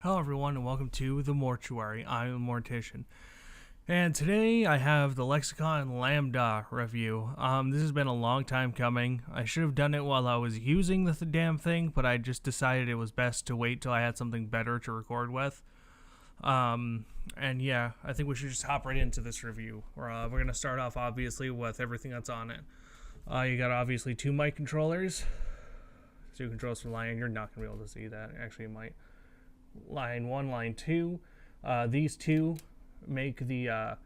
Hello everyone and welcome to the Mortuary. I'm a mortician. And today I have the Lexicon Lambda review. This has been a long time coming. I should have done it while I was using the damn thing, but I just decided it was best to wait till I had something better to record with. And yeah, I think we should just hop right into this review. We're going to start off obviously with everything that's on it. You got obviously two mic controllers. Two controls for line. You're not going to be able to see that. Actually, you might. Line 1, line 2. These two make the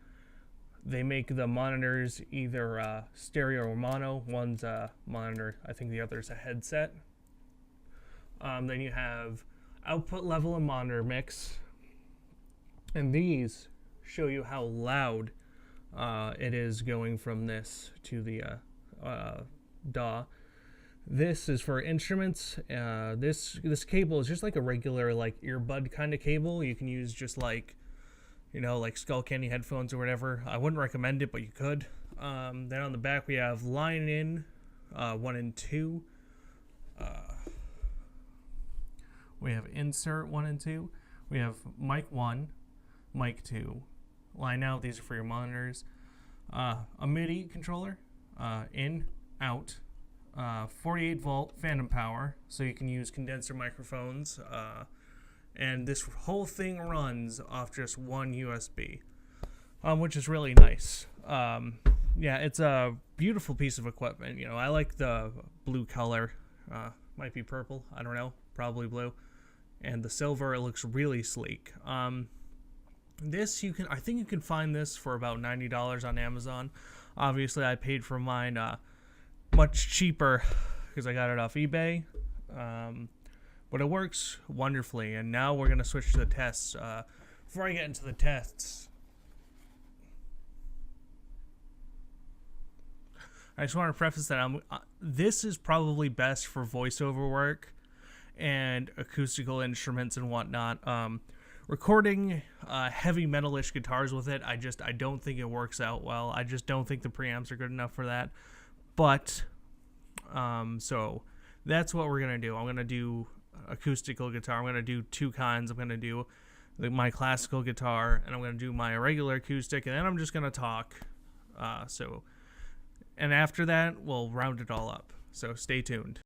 monitors either stereo or mono. One's a monitor, I think the other's a headset. Then you have output level and monitor mix, and these show you how loud it is going from this to the DAW. This is for instruments. This cable is just like a regular like earbud kind of cable. You can use just like, like Skull Candy headphones or whatever. I wouldn't recommend it, but you could. Then on the back we have line in 1 and 2. We have insert 1 and 2. We have mic 1, mic 2. Line out, these are for your monitors. A MIDI controller, in, out. 48 volt phantom power, so you can use condenser microphones, and this whole thing runs off just one USB, which is really nice. Yeah, it's a beautiful piece of equipment. I like the blue color, might be purple, I don't know, probably blue, and the silver, it looks really sleek. This I think you can find this for about $90 on Amazon. Obviously I paid for mine much cheaper because I got it off eBay, but it works wonderfully. And now we're gonna switch to the tests. Before I get into the tests, I just want to preface that this is probably best for voiceover work and acoustical instruments and whatnot. Recording heavy metalish guitars with it, I don't think it works out well. I just don't think the preamps are good enough for that. But, so that's what we're going to do. I'm going to do acoustical guitar. I'm going to do two kinds. I'm going to do my classical guitar, and I'm going to do my regular acoustic, and then I'm just going to talk. And after that, we'll round it all up. So stay tuned.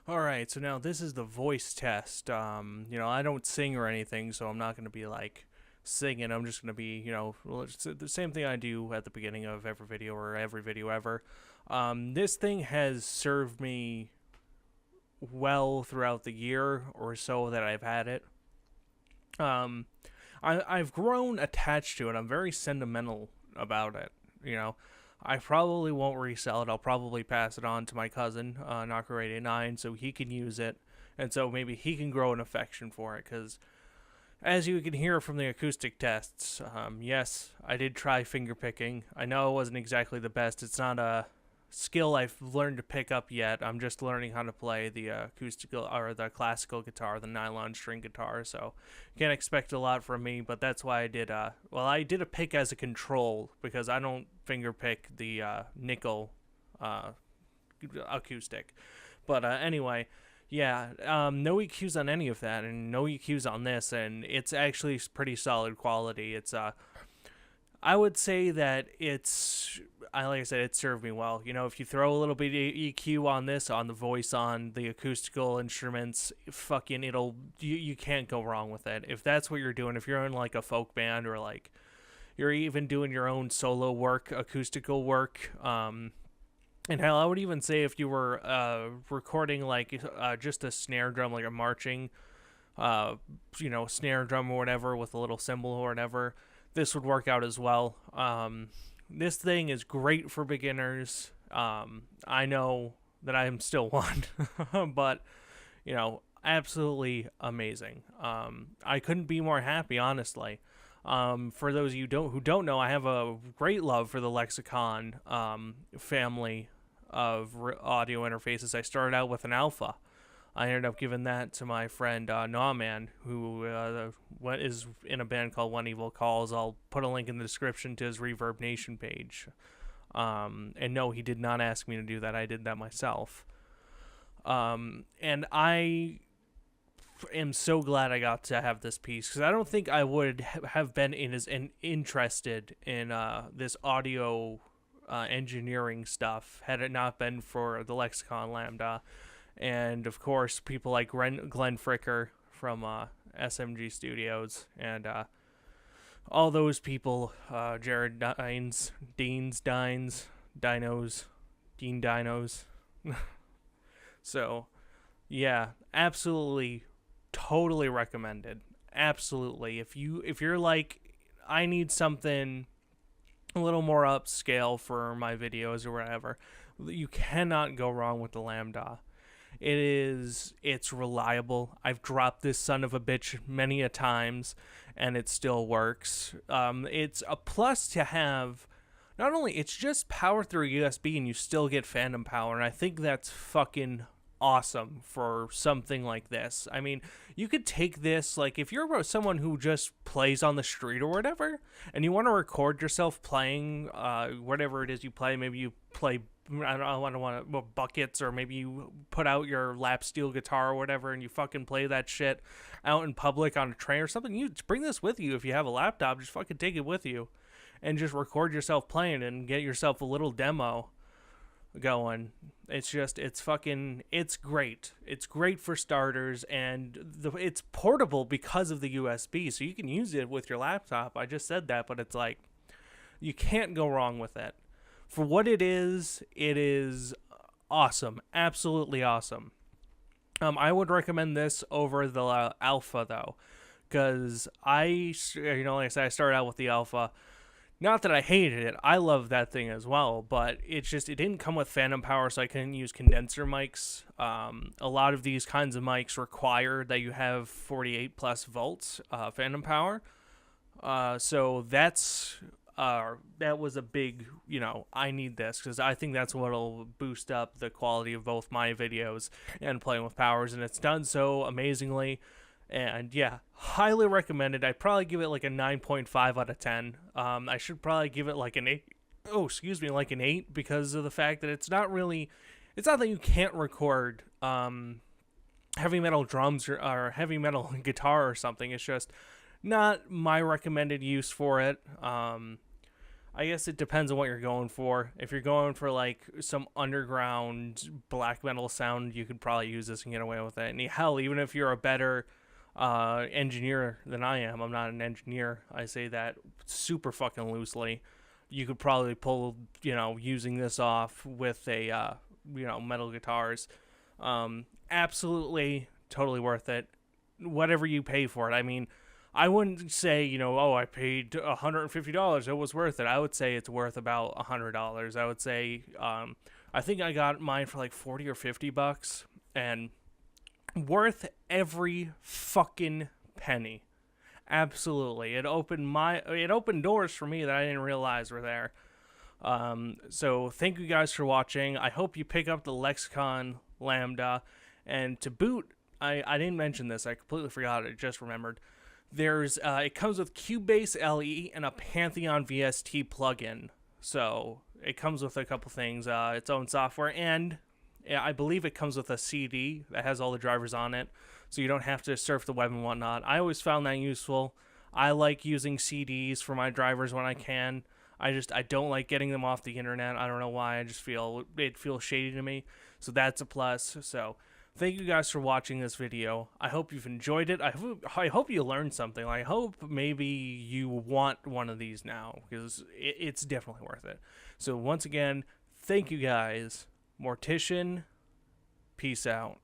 Alright, so now this is the voice test. I don't sing or anything, so I'm not going to be like singing. I'm just going to be, it's the same thing I do at the beginning of every video or every video ever. This thing has served me well throughout the year or so that I've had it. I've grown attached to it. I'm very sentimental about it, I probably won't resell it. I'll probably pass it on to my cousin, Knocker89, so he can use it. And so maybe he can grow an affection for it. Because as you can hear from the acoustic tests, yes, I did try fingerpicking. I know it wasn't exactly the best. It's not a skill I've learned to pick up yet. I'm just learning how to play the acoustical or the classical guitar, the nylon string guitar. So you can't expect a lot from me, but that's why I did I did a pick as a control because I don't finger pick the nickel acoustic. But anyway, Yeah, no EQs on any of that, and no EQs on this, and it's actually pretty solid quality. It's I would say that like I said, it served me well. You know, if you throw a little bit of EQ on this, on the voice, on the acoustical instruments, fucking you can't go wrong with it. If that's what you're doing, if you're in like a folk band or like you're even doing your own solo work, acoustical work, and hell, I would even say if you were recording like just a snare drum, like a marching, snare drum or whatever with a little cymbal or whatever, this would work out as well. This thing is great for beginners. I know that I am still one, but absolutely amazing. I couldn't be more happy, honestly. For those of you who don't know, I have a great love for the Lexicon family of audio interfaces. I started out with an Alpha. I ended up giving that to my friend Nawman, who is in a band called When Evil Calls. I'll put a link in the description to his Reverb Nation page. And no, he did not ask me to do that. I did that myself. And I am so glad I got to have this piece, because I don't think I would have been interested in this audio engineering stuff had it not been for the Lexicon Lambda. And, of course, people like Glenn Fricker from SMG Studios, and all those people, Jared Dines, Dean Dinos. So, yeah, absolutely, totally recommended. Absolutely. If you're like, I need something a little more upscale for my videos or whatever, you cannot go wrong with the Lambda. It's reliable. I've dropped this son of a bitch many a times, and it still works. It's a plus to have. Not only, it's just power through USB, and you still get phantom power, and I think that's fucking awesome for something like this. I mean, you could take this, like, if you're someone who just plays on the street or whatever, and you want to record yourself playing whatever it is you play. Maybe you play, I don't want buckets, or maybe you put out your lap steel guitar or whatever, and you fucking play that shit out in public on a train or something. You bring this with you. If you have a laptop, just fucking take it with you and just record yourself playing and get yourself a little demo going. It's great. It's great for starters, and it's portable because of the USB, so you can use it with your laptop. I just said that, but it's like, you can't go wrong with it. For what it is awesome. Absolutely awesome. I would recommend this over the Alpha, though, because like I said, I started out with the Alpha. Not that I hated it. I love that thing as well, but it didn't come with phantom power, so I couldn't use condenser mics. A lot of these kinds of mics require that you have 48 plus volts phantom power. So that was a big, I need this, because I think that's what'll boost up the quality of both my videos and playing with powers, and it's done so amazingly. And yeah, highly recommended. I'd probably give it like a 9.5 out of 10. I should probably give it like an 8. Oh, excuse me, like an 8, because of the fact that it's not that you can't record heavy metal drums or heavy metal guitar or something. It's just not my recommended use for it. I guess it depends on what you're going for. If you're going for like some underground black metal sound, you could probably use this and get away with it. And hell, even if you're a better engineer than I am, I'm not an engineer, I say that super fucking loosely, you could probably pull, using this off with a, metal guitars. Absolutely, totally worth it. Whatever you pay for it. I mean, I wouldn't say, I paid $150, it was worth it. I would say it's worth about $100. I would say, I think I got mine for like 40 or 50 bucks, and worth every fucking penny. Absolutely. It opened doors for me that I didn't realize were there. So thank you guys for watching. I hope you pick up the Lexicon Lambda. And to boot, I didn't mention this. I completely forgot it. Just remembered. It comes with Cubase LE and a Pantheon VST plugin. So it comes with a couple things, its own software, and I believe it comes with a CD that has all the drivers on it, so you don't have to surf the web and whatnot. I always found that useful. I like using CDs for my drivers when I can. I don't like getting them off the internet. I don't know why. I just feel it feels shady to me. So that's a plus. So thank you guys for watching this video. I hope you've enjoyed it. I hope you learned something. I hope maybe you want one of these now, because it's definitely worth it. So once again, thank you guys. Mortician, peace out.